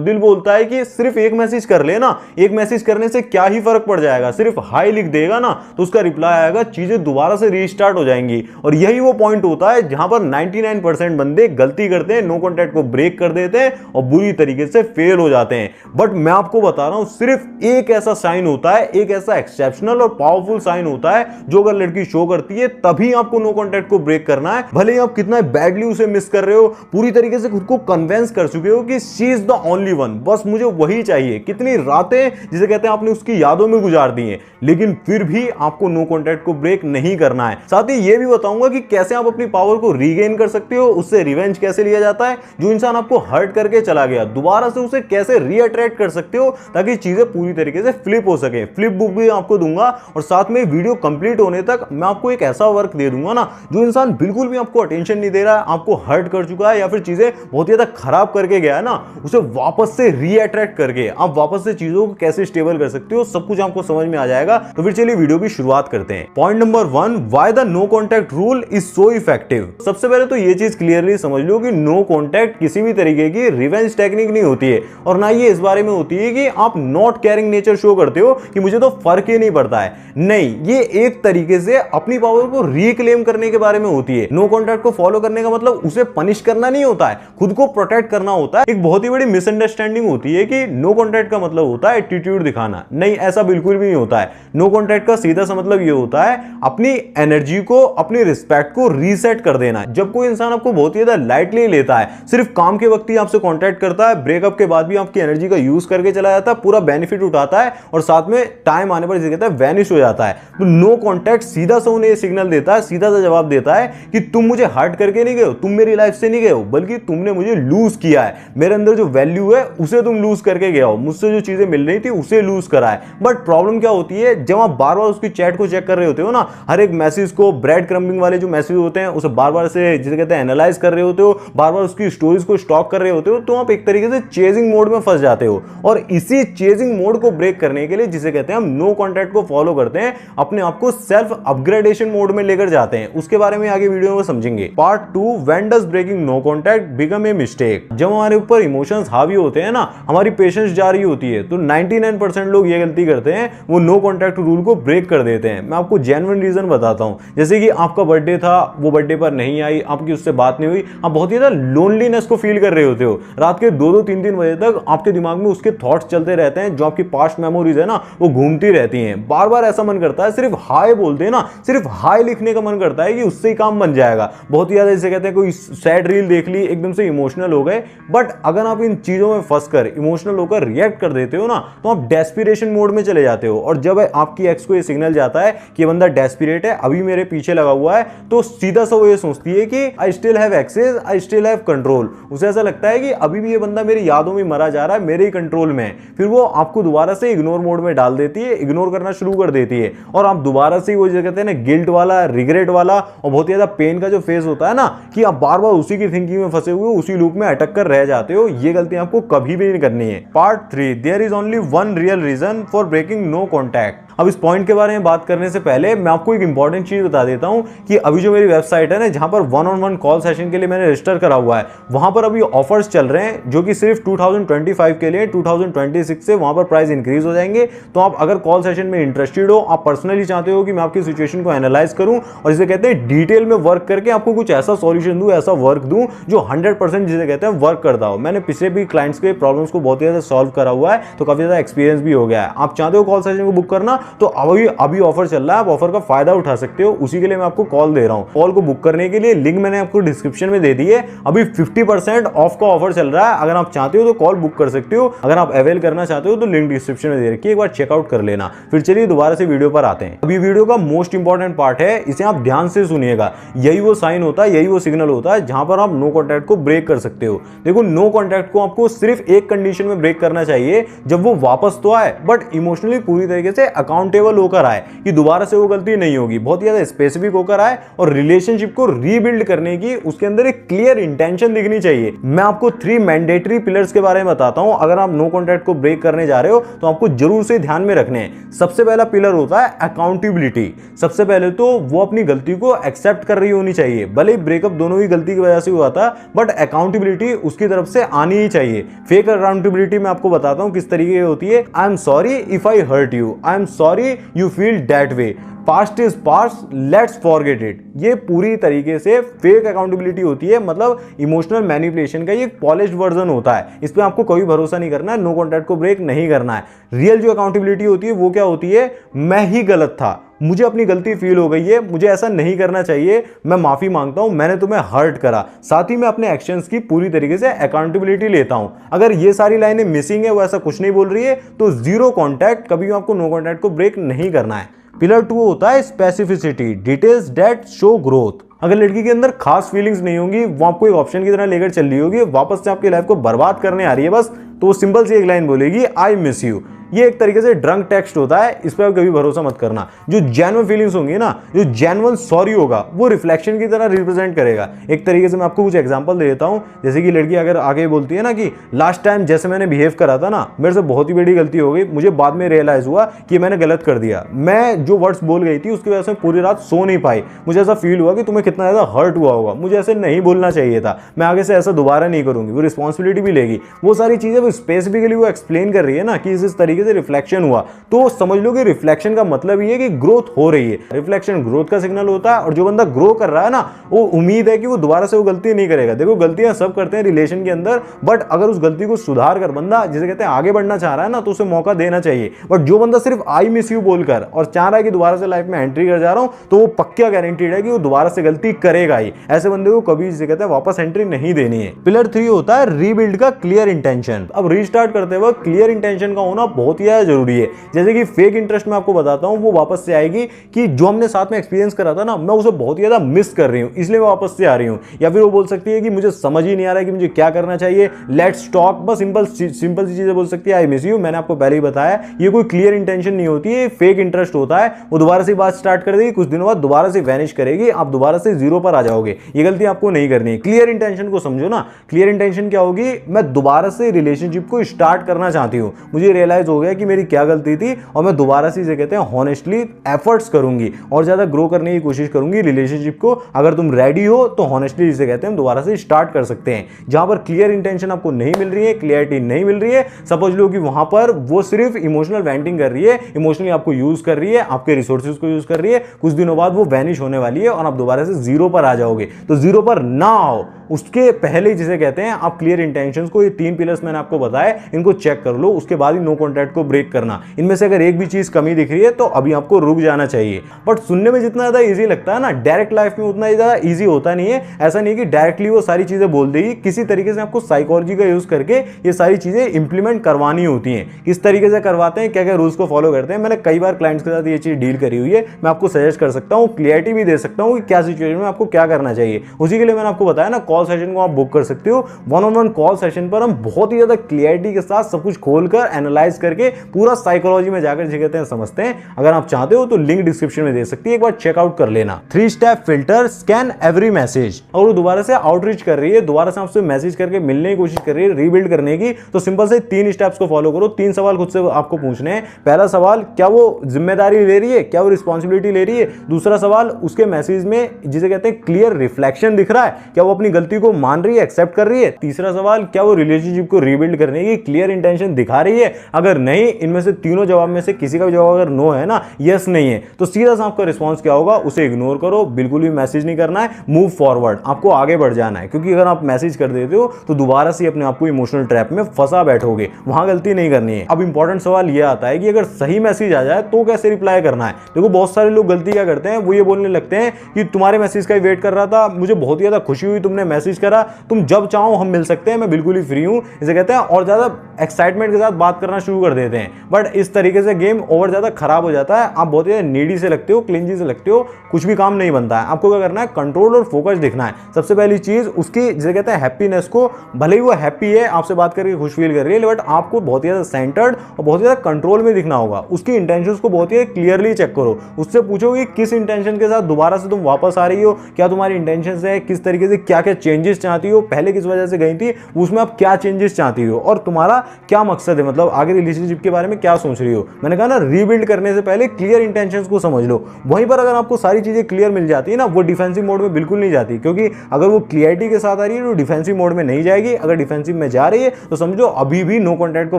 दिल बोलता है कि सिर्फ एक मैसेज कर लेना, एक मैसेज करने से क्या ही फर्क पड़ जाएगा, सिर्फ हाई लिख देगा ना तो उसका रिप्लाई आएगा, चीजें दोबारा से रीस्टार्ट हो जाएंगी। और यही वो पॉइंट होता है जहां पर 99% बंदे गलती करते हैं, नो कॉन्टैक्ट को ब्रेक कर देते हैं और बुरी तरीके से फेल हो जाते हैं। बट मैं आपको बता रहा हूं, सिर्फ एक ऐसा साइन होता है, एक ऐसा एक्सेप्शनल और पावरफुल साइन होता है जो अगर लड़की शो करती है तभी आपको नो कॉन्टैक्ट को ब्रेक करना है। भले ही आप कितना बैडली उसे मिस कर रहे हो, पूरी तरीके से खुद को कन्विंस कर चुके हो कि she is the only one, बस मुझे वही चाहिए, कितनी रातें जिसे कहते हैं आपने उसकी यादों में गुजार दी हैं, लेकिन फिर भी आपको नो कॉन्टैक्ट को ब्रेक नहीं करना है। साथ ही यह भी बताऊंगा कि कैसे आप अपनी पावर को रीगेन कर सकते हो, उससे रिवेंज कैसे लिया जाता है, जो इंसान आपको हर्ट करके चला गया दोबारा से उसे कैसे रीअट्रैक्ट कर सकते हो ताकि चीजें पूरी तरीके से फ्लिप हो सके। फ्लिप बुक भी आपको दूंगा और साथ में वीडियो कंप्लीट होने तक मैं आपको एक ऐसा वर्क दे दूंगा ना, जो इंसान बिल्कुल भी आपको अटेंशन नहीं दे रहा है, आपको हर्ट कर चुका है या फिर चीजें बहुत ज्यादा खराब करके गया है ना, उसे वापस से रीअट्रैक्ट करके आप वापस से चीजों को कैसे स्टेबल कर सकते हो, सब कुछ आपको समझ में आ जाएगा। तो फिर चलिए वीडियो की शुरुआत करते हैं। Point number 1, why the no contact rule is so effective. सबसे पहले तो ये चीज क्लियरली समझ लो कि नो कॉन्टैक्ट किसी भी तरीके की रिवेंज टेक्निक नहीं होती है और ना ये इस बारे में होती है कि आप नॉट केयरिंग नेचर शो करते हो कि मुझे तो फर्क ही नहीं पड़ता है। नहीं, ये एक तरीके से अपनी पावर को रिक्लेम करने के बारे में होती है। नो कॉन्टैक्ट को फॉलो करने का मतलब उसे पनिश करना नहीं होता है, खुद को प्रोटेक्ट करना होता है। एक बहुत ही बड़ी मिसअंडरस्टैंडिंग होती है कि नो कॉन्टैक्ट का मतलब होता है एटीट्यूड दिखाना। नहीं, ऐसा बिल्कुल भी नहीं होता है। नो कॉन्टैक्ट का सीधा सा मतलब ये होता है अपनी एनर्जी को, अपनी रिस्पेक्ट को रीसेट कर देना। जब कोई इंसान आपको बहुत ही ज्यादा लाइटली लेता है, सिर्फ काम के वक्त ही आपसे कॉन्टैक्ट करता है, ब्रेकअप के बाद भी आपकी एनर्जी का यूज करके चला जाता है, पूरा बेनिफिट उठाता है और साथ में टाइम आने पर इसे कहता है वैनिश हो जाता है, तो नो कॉन्टैक्ट सीधा सा उन्हें सिग्नल देता है, सीधा सा जवाब देता है कि तुम मुझे हर्ट करके नहीं गए हो, तुम मेरी लाइफ से नहीं गए हो, बल्कि तुमने मुझे लूज किया है। मेरे अंदर जो वैल्यू है उसे तुम लूज करके गए हो, मुझसे जो चीजें मिल रही थी उसे लूज करा है। बट प्रॉब्लम क्या होती है, जब आप बार बार उसकी चैट को चेक कर रहे होते हो ना, हर एक मैसेज को, ब्रेड क्रम्बिंग वाले जो मैसेज होते हैं उसे बार बार से जिसे कहते हैं एनालाइज कर रहे होते हो, बार बार उसकी स्टोरीज को स्टॉक कर रहे होते हो, तो आप एक तरीके से चेजिंग मोड में फंस जाते हो। और इसी चेजिंग मोड को ब्रेक करने के लिए, जिसे कहते हैं हम नो कॉन्टैक्ट को फॉलो करते हैं, अपने आप को सेल्फ अपग्रेडेशन मोड में लेकर जाते हैं। उसके बारे में आगे वीडियो में समझेंगे। Part 2, when does breaking no contact become a mistake. जब हमारे ऊपर इमोशंस हावी होते हैं ना, हमारी पेशेंस जा रही होती है, तो 99% लोग ये गलती करते हैं, वो नो कॉन्टैक्ट रूल को ब्रेक कर देते हैं। मैं आपको जेन्युइन रीजन बताता हूं, जैसे कि आपका बर्थडे था, वो बर्थडे पर नहीं आई, आपकी उससे बात नहीं हुई, आप बहुत ही ज्यादा लोनलीनेस को फील कर रहे होते हो, रात के 2-2, 3-3 बजे तक आपके दिमाग में उसके थॉट्स चलते रहते हैं, जो आपकी पास्ट मेमोरीज है ना वो घूमती रहती हैं। बार बार ऐसा मन करता है सिर्फ हाय बोलते हैं ना, सिर्फ हाय लिखने का मन करता है कि उससे ही काम बन जाएगा। बहुत ही ज्यादा जैसे कहते हैं कोई सैड रील देख ली, एकदम से इमोशनल हो गए। बट अगर आप इन चीजों में फंसकर इमोशनल होकर रिएक्ट कर देते हो ना, तो आप डेस्पिरेशन मोड में चले जाते हो। और जब आपकी एक्स को ये सिग्नल जाता है कि ये बंदा डेस्पिरेट है, अभी मेरे पीछे लगा हुआ है, तो सीधा सा वो ये सोचती है कि I still have access, I still have control. उसे ऐसा लगता है कि अभी भी ये बंदा मेरी यादों में मरा जा रहा है, मेरे ही कंट्रोल में है। फिर वो आपको दोबारा से इग्नोर मोड में डाल देती है, इग्नोर करना शुरू कर देती है, और आप दोबारा से वो जो कहते हैं ना गिल्ट वाला, रिग्रेट वाला और बहुत ज्यादा पेन का जो फेज होता है ना, कि आप बार बार उसी की थिंकिंग में फंसे हुए, उसी लूप में अटक कर रह जाते हो। ये गलती आपको कभी भी नहीं करनी है। Part 3, there is only one real reason for breaking no contact. अब इस पॉइंट के बारे में बात करने से पहले मैं आपको एक इंपॉर्टेंट चीज बता देता हूं कि अभी जो मेरी वेबसाइट है ना, जहां पर 1-on-1 कॉल सेशन के लिए मैंने रजिस्टर करा हुआ है, वहां पर अभी ऑफर्स चल रहे हैं जो कि सिर्फ 2025 के लिए, 2026 से वहां पर प्राइस इंक्रीज हो जाएंगे। तो आप अगर कॉल सेशन में इंटरेस्टेड हो, आप पर्सनली चाहते हो कि मैं आपकी सिचुएशन को एनालाइज करूं और जिसे कहते हैं डिटेल में वर्क करके आपको कुछ ऐसा सॉल्यूशन दूं, ऐसा वर्क दूं जो 100% जिसे कहते हैं वर्क करता हो। मैंने पिछले भी क्लाइंट्स के प्रॉब्लम्स को बहुत ज्यादा सॉल्व करा हुआ है, तो काफी ज्यादा एक्सपीरियंस भी हो गया है। आप चाहते हो कॉल सेशन को बुक करना, तो अभी ऑफर चल रहा है, आप ऑफर का फायदा उठा सकते हो। उसी के लिए मैं आपको कॉल दे रहा हूं। कॉल को बुक करने के लिए लिंक मैंने आपको डिस्क्रिप्शन में दे दी है। अभी 50% ऑफ का ऑफर चल रहा है, अगर आप चाहते हो तो कॉल बुक कर सकते हो। अगर आप अवेल करना चाहते हो तो लिंक डिस्क्रिप्शन में दे रखी है, एक बार चेकआउट कर लेना। फिर चलिए दोबारा से वीडियो पर आते हैं। अभी वीडियो का मोस्ट इंपॉर्टेंट पार्ट है, इसे आप ध्यान से सुनिएगा। यही वो साइन होता है, यही वो सिग्नल होता है जहां पर आप नो कॉन्टैक्ट को ब्रेक कर सकते हो। देखो, नो कॉन्टैक्ट को आपको सिर्फ एक कंडीशन में ब्रेक करना चाहिए, जब वो वापस तो आए बट इमोशनली पूरी तरीके से अकाउंट अकाउंटेबल होकर आए कि दोबारा से वो गलती नहीं होगी, बहुत ज्यादा स्पेसिफिक होकर आए और रिलेशनशिप को रीबिल्ड करने की उसके अंदर एक क्लियर इंटेंशन दिखनी चाहिए। मैं आपको 3 मैंडेटरी पिलर्स के बारे में बताता हूं, अगर आप नो कॉन्टैक्ट को ब्रेक करने जा रहे हो तो आपको जरूर से ध्यान में रखने हैं। सबसे पहला पिलर होता है अकाउंटेबिलिटी। सबसे पहले तो वो अपनी गलती को एक्सेप्ट कर रही होनी चाहिए, भले ही ब्रेकअप दोनों ही गलती की वजह से हुआ था, बट अकाउंटेबिलिटी उसकी तरफ से आनी ही चाहिए। फेक अकाउंटेबिलिटी मैं आपको बताता हूं किस तरीके की होती है। I am sorry if I hurt you, I am sorry you feel that way, past is past, let's forget it. ये पूरी तरीके से फेक अकाउंटेबिलिटी होती है, मतलब इमोशनल मैनिपुलेशन का ये एक पॉलिश्ड वर्जन होता है। इस पे आपको कोई भरोसा नहीं करना है, नो कॉन्टैक्ट को ब्रेक नहीं करना है। रियल जो अकाउंटेबिलिटी होती है वो क्या होती है, मैं ही गलत था, मुझे अपनी गलती फील हो गई है, मुझे ऐसा नहीं करना चाहिए, मैं माफी मांगता हूं, मैंने तुम्हें हर्ट करा, साथ ही मैं अपने एक्शंस की पूरी तरीके से अकाउंटेबिलिटी लेता हूं। अगर ये सारी लाइनें मिसिंग है, वो ऐसा कुछ नहीं बोल रही है, तो जीरो कॉन्टैक्ट, कभी आपको नो कॉन्टैक्ट को ब्रेक नहीं करना है। पिलर 2 होता है specificity, details that show growth. अगर लड़की के अंदर खास फीलिंग्स नहीं होंगी, वो आपको एक ऑप्शन की तरह लेकर चल रही होगी, वापस से आपकी लाइफ को बर्बाद करने आ रही है बस, तो वो सिंपल सी एक लाइन बोलेगी, आई मिस यू। ये एक तरीके से ड्रंक टेक्स्ट होता है, इस पर आप कभी भरोसा मत करना। जो जेन्युइन फीलिंग्स होंगी ना, जो जेन्युइन सॉरी होगा, वो रिफ्लेक्शन की तरह रिप्रेजेंट करेगा। एक तरीके से मैं आपको कुछ एग्जांपल दे देता हूं, जैसे कि लड़की अगर आगे बोलती है ना कि लास्ट टाइम जैसे मैंने बिहेव करा था ना, मेरे से बहुत ही बड़ी गलती हो गई, मुझे बाद में रियलाइज हुआ कि मैंने गलत कर दिया, मैं जो वर्ड्स बोल गई थी उसकी वजह से पूरी रात सो नहीं पाई, मुझे ऐसा फील हुआ कि तुम्हें कितना ज्यादा हर्ट हुआ होगा, मुझे ऐसे नहीं बोलना चाहिए था, मैं आगे से ऐसा दोबारा नहीं करूंगी। वो रिस्पॉन्सिबिलिटी भी लेगी, वो सारी चीजें वो स्पेसिफिकली वो एक्सप्लेन कर रही है ना कि इस तरीके से रिफ्लेक्शन हुआ, तो समझ लो कि रिफ्लेक्शन का मतलब ये है कि ग्रोथ हो रही है। रिफ्लेक्शन ग्रोथ का सिग्नल होता है, और जो बंदा ग्रो कर रहा है ना, वो उम्मीद है कि वो दोबारा से वो गलती नहीं करेगा। देखो गलतियां सब करते हैं रिलेशन के अंदर, बट अगर उस गलती को सुधार कर बंदा, जिसे कहते हैं आगे बढ़ना चाह रहा है ना, तो उसे मौका देना चाहिए। बट जो बंदा सिर्फ आई मिस यू बोलकर और चाह रहा है कि दोबारा से लाइफ में एंट्री कर जा रहा हूं, तो वो पक्का गारंटीड है कि वो दोबारा से गलती करेगा ही। ऐसे बंदे को कभी, जिसे कहते हैं, वापस एंट्री नहीं देनी है। पिलर 3 होता है रीबिल्ड का क्लियर इंटेंशन। अब रीस्टार्ट करते वक्त क्लियर इंटेंशन का होना बहुत ही ज्यादा जरूरी है। जैसे कि फेक इंटरेस्ट में आपको बताता हूं, वो वापस से आएगी कि जो हमने साथ में एक्सपीरियंस करा था ना, मैं उसे बहुत ही ज्यादा मिस कर रही हूं, इसलिए मैं वापस से आ रही हूं। या फिर वो बोल सकती है कि मुझे समझ ही नहीं आ रहा है कि मुझे क्या करना चाहिए, लेट्स टॉक, बस सिंपल सी चीजें बोल सकती है, आई मिस यू। मैंने आपको पहले ही बताया, ये कोई क्लियर इंटेंशन नहीं होती है, फेक इंटरेस्ट होता है। वो दोबारा से बात स्टार्ट कर देगी, कुछ दिनों बाद दोबारा से वैनिश करेगी, आप दोबारा से जीरो पर आ जाओगे। ये गलती आपको नहीं करनी है। क्लियर इंटेंशन को समझो ना। क्लियर इंटेंशन क्या होगी, मैं दोबारा से रिलेशनशिप को स्टार्ट करना चाहती हूँ, मुझे रियलाइज हो गया कि मेरी क्या गलती थी, और मैं दोबारा से कहते हैं हॉनेस्टली एफर्ट्स करूंगी और ज्यादा ग्रो करने की कोशिश करूंगी रिलेशनशिप को। अगर तुम रेडी हो तो हॉनेस्टली जिसे कहते हैं हम दोबारा से स्टार्ट कर सकते हैं। जहां पर क्लियर इंटेंशन आपको नहीं मिल रही है, क्लियरिटी नहीं मिल रही है, समझ लो कि वहां पर वो सिर्फ इमोशनल वेंटिंग कर रही है, इमोशनली आपको यूज कर रही है, आपके रिसोर्सेज को यूज कर रही है। कुछ दिनों बाद वो वैनिश होने वाली है और आप दोबारा से जीरो पर आ जाओगे। तो जीरो पर ना आओ, उसके पहले जिसे कहते हैं आप क्लियर इंटेंशंस को, ये 3 पिलर्स मैंने आपको बताए, इनको चेक कर लो, उसके बाद ही नो कॉन्टैक्ट को ब्रेक करना। इनमें से अगर एक भी चीज कमी दिख रही है तो अभी आपको रुक जाना चाहिए। बट सुनने में जितना ज्यादा इजी लगता है ना, डायरेक्ट लाइफ में उतना ज्यादा इजी होता नहीं है। ऐसा नहीं कि डायरेक्टली वो सारी चीजें बोल देगी, किसी तरीके से आपको साइकोलॉजी का यूज करके ये सारी चीजें इंप्लीमेंट करवानी होती हैं। किस तरीके से करवाते हैं, क्या क्या रूल्स को फॉलो करते हैं, मैंने कई बार क्लाइंट्स के साथ ये चीज डील करी हुई है। मैं आपको सजेस्ट कर सकता हूँ, क्लियरिटी भी दे सकता हूँ कि क्या सिचुएशन में आपको क्या करना चाहिए। उसी के लिए मैंने आपको बताया ना, कॉल सेशन को आप बुक कर सकते हो। 1-on-1 कॉल सेशन पर हम बहुत ही ज्यादा क्लियरिटी के साथ सब कुछ खोलकर एनालाइज करके पूरा साइकोलॉजी में जाकर जिसे कहते हैं समझते हैं। अगर आप चाहते हो तो लिंक डिस्क्रिप्शन में दे सकती है, एक बार चेकआउट कर लेना। 3 step filter, scan every message. और वो दोबारा से आउटरीच कर रही है, दोबारा से आपसे मैसेज करके मिलने की कोशिश कर रही है, रीबिल्ड करने की, तो सिंपल से 3 स्टेप्स को फॉलो करो। 3 सवाल खुद से आपको पूछने हैं। पहला सवाल, क्या वो जिम्मेदारी ले रही है, क्या वो रिस्पॉन्सिबिलिटी ले रही है। दूसरा सवाल, उसके मैसेज में जिसे कहते हैं क्लियर रिफ्लेक्शन दिख रहा है, क्या वो अपनी गलती को मान रही है, एक्सेप्ट कर रही है। तीसरा सवाल, क्या वो रिलेशनशिप को रीबिल्ड करने की क्लियर इंटेंशन दिखा रही है। अगर नहीं, इनमें से तीनों जवाब में से किसी का भी जवाब अगर नो है ना, यस नहीं है, तो सीधा सा आपका रिस्पॉन्स क्या होगा, उसे इग्नोर करो, बिल्कुल भी मैसेज नहीं करना है, मूव फॉरवर्ड, आपको आगे बढ़ जाना है। क्योंकि अगर आप मैसेज कर देते हो तो दोबारा से अपने आप को इमोशनल ट्रैप में फंसा बैठोगे, वहां गलती नहीं करनी है। अब इंपॉर्टेंट सवाल यह आता है कि अगर सही मैसेज आ जाए तो कैसे रिप्लाई करना है। देखो बहुत सारे लोग गलती क्या करते हैं, वो ये बोलने लगते हैं कि तुम्हारे मैसेज का वेट कर रहा था, मुझे बहुत ही ज्यादा खुशी हुई तुमने मैसेज करा, तुम जब चाहो हम मिल सकते हैं, मैं बिल्कुल ही फ्री हूं, इसे कहते हैं। और ज्यादा एक्साइटमेंट के साथ बात करना शुरू कर देते हैं, बट इस तरीके से गेम ओवर ज़्यादा खराब हो जाता है। आप बहुत ही नीडी से लगते हो, क्लिंजी से लगते हो, कुछ भी काम नहीं बनता है। आपको क्या करना है, कंट्रोल और फोकस दिखना है। सबसे पहली चीज़ उसकी जिसे कहते हैं हैप्पीनेस को, भले ही वो हैप्पी है, आपसे बात करके खुश फील कर रही है, बट आपको बहुत ही ज़्यादा सेंटर्ड और बहुत ही ज़्यादा कंट्रोल में दिखना होगा। उसकी इंटेंशंस को बहुत ही क्लियरली चेक करो, उससे पूछो कि किस इंटेंशन के साथ दोबारा से तुम वापस आ रही हो, क्या तुम्हारी इंटेंशन है, किस तरीके से क्या क्या चेंजेस चाहती हो, पहले किस वजह से गई थी, उसमें आप क्या चेंजेस चाहती हो और तुम्हारा क्या मकसद है, मतलब आगे रिलेशनशिप के बारे में क्या सोच रही हो। मैंने कहा ना, रीबिल्ड करने से पहले क्लियर इंटेंशंस को समझ लो। वहीं पर अगर आपको सारी चीजें क्लियर मिल जाती है ना, वो डिफेंसिव मोड में बिल्कुल नहीं जाती, क्योंकि अगर वो क्लियरिटी के साथ आ रही है तो डिफेंसिव मोड में नहीं जाएगी। अगर डिफेंसिव में जा रही है तो समझो अभी भी नो कॉन्टैक्ट को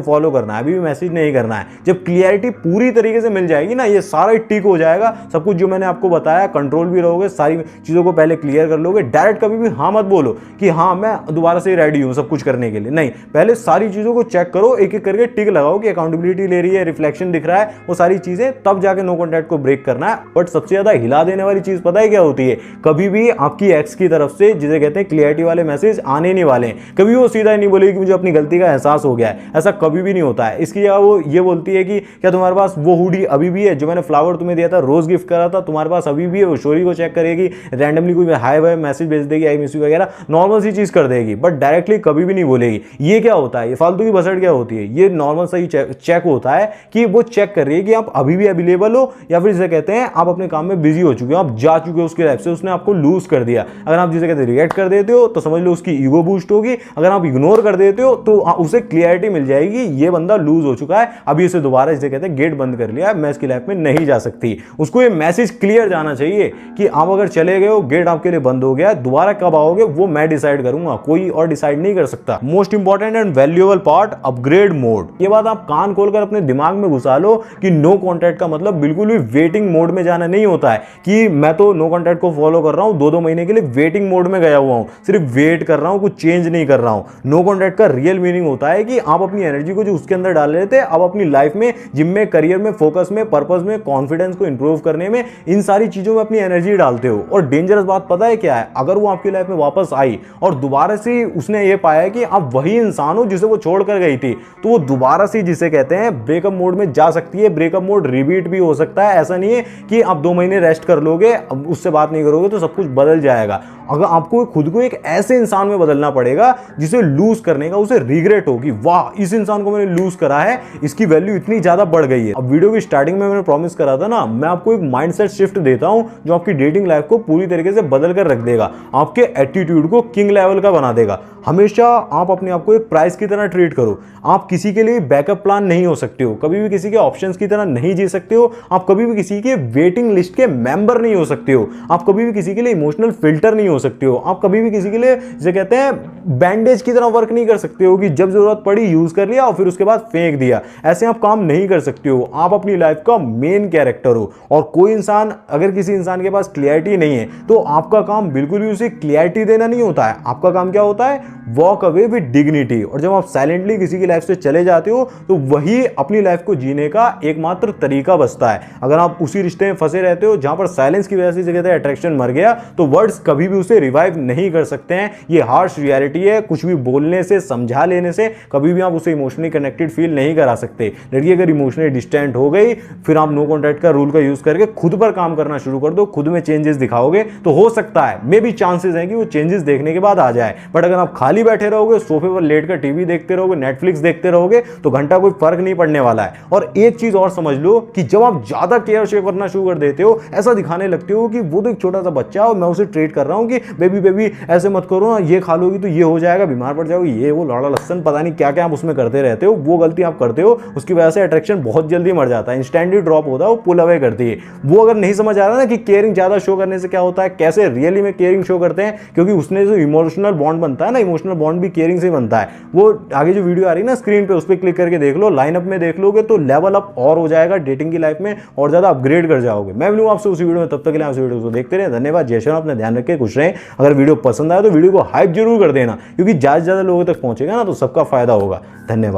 फॉलो करना है, अभी भी मैसेज नहीं करना है। जब क्लियरिटी पूरी तरीके से मिल जाएगी ना, ये सारा टिक हो जाएगा सब कुछ जो मैंने आपको बताया, कंट्रोल भी रहोगे, सारी चीजों को पहले क्लियर कर लोगे। डायरेक्ट कभी भी हाँ मत बोलो कि हाँ मैं दोबारा से रेडी हूं सब कुछ करने के लिए, नहीं, पहले सारी चीजों को चेक करो, एक एक करके टिक लगाओ कि अकाउंटेबिलिटी ले रही है, रिफ्लेक्शन दिख रहा है, वो सारी चीजें, तब जाके नो कॉन्टैक्ट को ब्रेक करना है। बट सबसे ज्यादा हिला देने वाली चीज पता है क्या होती है, कभी भी आपकी एक्स की तरफ से जिसे कहते हैं क्लियरिटी वाले मैसेज आने नहीं वाले हैं। कभी वो सीधा नहीं बोलेगी कि मुझे अपनी गलती का एहसास हो गया है, ऐसा कभी भी नहीं होता है। इसकी जगह वो ये बोलती है कि क्या तुम्हारे पास वो हुडी अभी भी है, जो मैंने फ्लावर तुम्हें दिया था, रोज गिफ्ट करा था, तुम्हारे पास अभी भी है। वो स्टोरी को चेक करेगी, रैंडमली कोई हाय वाय मैसेज भेज देगी, आई मिस यू वगैरह, नॉर्मल सी चीज कर देगी, बट डायरेक्टली कभी भी नहीं बोलेगी। ये क्या होता है, ये फालतू की बसड़ क्या होती है, ये नॉर्मल सा ही चेक होता है कि वो चेक कर रही है कि आप अभी भी अवेलेबल हो, या फिर जिसे कहते हैं आप अपने काम में बिजी हो चुके हो, आप जा चुके हो उसकी लाइफ से, उसने आपको लूज कर दिया। अगर आप जिसे कहते हैं रिएक्ट कर देते हो तो समझ लो उसकी ईगो बूस्ट होगी, अगर आप इग्नोर कर देते हो तो उसे क्लियरिटी मिल जाएगी, ये बंदा लूज हो चुका है, अभी इसे दोबारा जिसे कहते हैं गेट बंद कर लिया, मैं इसकी लाइफ में नहीं जा सकती। उसको ये मैसेज क्लियर जाना चाहिए कि आप अगर चले गए हो, गेट आपके लिए बंद हो गया, दोबारा कब आओगे वो मैं डिसाइड करूंगा, कोई और डिसाइड नहीं कर सकता। Most important and valuable part, upgrade mode. ये बात आप कान खोलकर अपने दिमाग में घुसा लो कि नो कॉन्टैक्ट का मतलब बिल्कुल भी वेटिंग मोड में जाना नहीं होता है कि मैं तो नो कॉन्टैक्ट को फॉलो कर रहा हूं, 2-2 महीने के लिए वेटिंग मोड में गया हुआ हूं, सिर्फ वेट कर रहा हूं, कुछ चेंज नहीं कर रहा हूं। नो कॉन्टैक्ट का रियल मीनिंग होता है कि आप अपनी एनर्जी को जो उसके अंदर डाल रहे थे, आप अपनी लाइफ में, जिम में, करियर में, फोकस में, पर्पस में, कॉन्फिडेंस को इंप्रूव करने में, इन सारी चीजों में अपनी एनर्जी डालते हो। और डेंजरस बात पता है क्या है, अगर वो आपकी लाइफ में वापस आई और दोबारा से उसने ये पाया कि आप वही इंसान हो जिसे वो छोड़ कर गई थी, तो वो दोबारा से जिसे कहते हैं ब्रेकअप मोड में जा सकती है। ब्रेकअप मोड रिपीट भी हो सकता है, ऐसा नहीं है कि आप 2 महीने रेस्ट कर लोगे, उससे बात नहीं करोगे तो सब कुछ बदल जाएगा। अगर आपको खुद को एक ऐसे इंसान में बदलना पड़ेगा जिसे लूज करने का उसे रिग्रेट हो कि वाह इस इंसान को मैंने लूज करा है, इसकी वैल्यू इतनी ज्यादा बढ़ गई है। अब वीडियो की स्टार्टिंग में मैंने प्रॉमिस करा था ना, मैं आपको एक माइंडसेट शिफ्ट देता हूं जो आपकी डेटिंग लाइफ को पूरी तरीके से बदल कर रख देगा, आपके एटीट्यूड को किंग लेवल का बना देगा। हमेशा आप अपने आप को एक प्राइस की तरह ट्रीट करो। आप किसी के लिए बैकअप प्लान नहीं हो सकते हो, कभी भी किसी के ऑप्शंस की तरह नहीं जी सकते हो, आप कभी भी किसी के वेटिंग लिस्ट के मेंबर नहीं हो सकते हो, आप कभी भी किसी के लिए इमोशनल फिल्टर नहीं हो सकते हो, आप कभी भी किसी के लिए जिसे कहते हैं बैंडेज की तरह वर्क नहीं कर सकते हो कि जब जरूरत पड़ी यूज कर लिया और फिर उसके बाद फेंक दिया। ऐसे आप काम नहीं कर सकते हो। आप अपनी लाइफ का मेन कैरेक्टर हो, और कोई इंसान, अगर किसी इंसान के पास क्लियरिटी नहीं है तो आपका काम बिल्कुल भी उसे क्लियरिटी देना नहीं होता है। आपका काम क्या होता है, वॉक अवे विद डिग्निटी। और जब आप साइलेंटली किसी की लाइफ से चले जाते हो तो वही अपनी लाइफ को जीने का एकमात्र तरीका बचता है। अगर आप उसी रिश्ते में फंसे रहते हो जहां पर साइलेंस की वजह से जगह अट्रैक्शन मर गया, तो वर्ड्स कभी भी उसे रिवाइव नहीं कर सकते हैं। ये हार्श रियलिटी है। कुछ भी बोलने से, समझा लेने से कभी भी आप उसे इमोशनली कनेक्टेड फील नहीं करा सकते। लड़की अगर इमोशनली डिस्टेंट हो गई, फिर आप नो कॉन्टैक्ट का रूल का यूज करके खुद पर काम करना शुरू कर दो, खुद में चेंजेस दिखाओगे तो हो सकता है, मे बी चांसेस हैं कि वो चेंजेस देखने के बाद आ जाए। बट अगर आप खाली बैठे रहोगे, सोफे पर लेटकर टीवी देखते रहोगे, नेटफ्लिक्स देखते रहोगे, तो घंटा कोई फर्क नहीं पड़ने वाला है। और एक चीज और समझ लो कि जब आप ज्यादा केयर शेयर करना शुरू कर देते हो, ऐसा दिखाने लगते हो कि वो तो एक छोटा सा बच्चा और मैं उसे ट्रीट कर रहा हूं कि बेबी बेबी ऐसे मत करो ना, ये खा लोगी तो ये हो जाएगा, बीमार पड़ जाओगी, ये वो लौड़ा लहसन पता नहीं क्या क्या आप उसमें करते रहते हो। वो गलती आप करते हो, उसकी वजह से अट्रैक्शन बहुत जल्दी मर जाता है, इंस्टेंटली ड्रॉप होता है, वो पुल अवे करती है। वो अगर नहीं समझ आ रहा ना कि केयरिंग ज्यादा शो करने से क्या होता है, कैसे रियली में केयरिंग शो करते हैं, क्योंकि उसने जो इमोशनल बॉन्ड बनता है ना, इमोशनल बॉन्ड भी केयरिंग से बनता है। वो आगे जो वीडियो आ रही है ना स्क्रीन पे, उस पर क्लिक करके देख लो, लाइनअप में देख लोगे तो लेवल अप और हो जाएगा डेटिंग की लाइफ में, और ज्यादा अपग्रेड कर जाओगे। मैं मिलूंगा आपसे उसी वीडियो में, तब तक के लिए आपसे वीडियो को देखते रहे। धन्यवाद, जय श्री राम, अपना ध्यान रखें, खुश रहें। अगर वीडियो पसंद आए तो वीडियो को हाइप जरूर कर देना, क्योंकि ज्यादा से ज्यादा लोगों तक पहुंचेगा ना तो सबका फायदा होगा। धन्यवाद।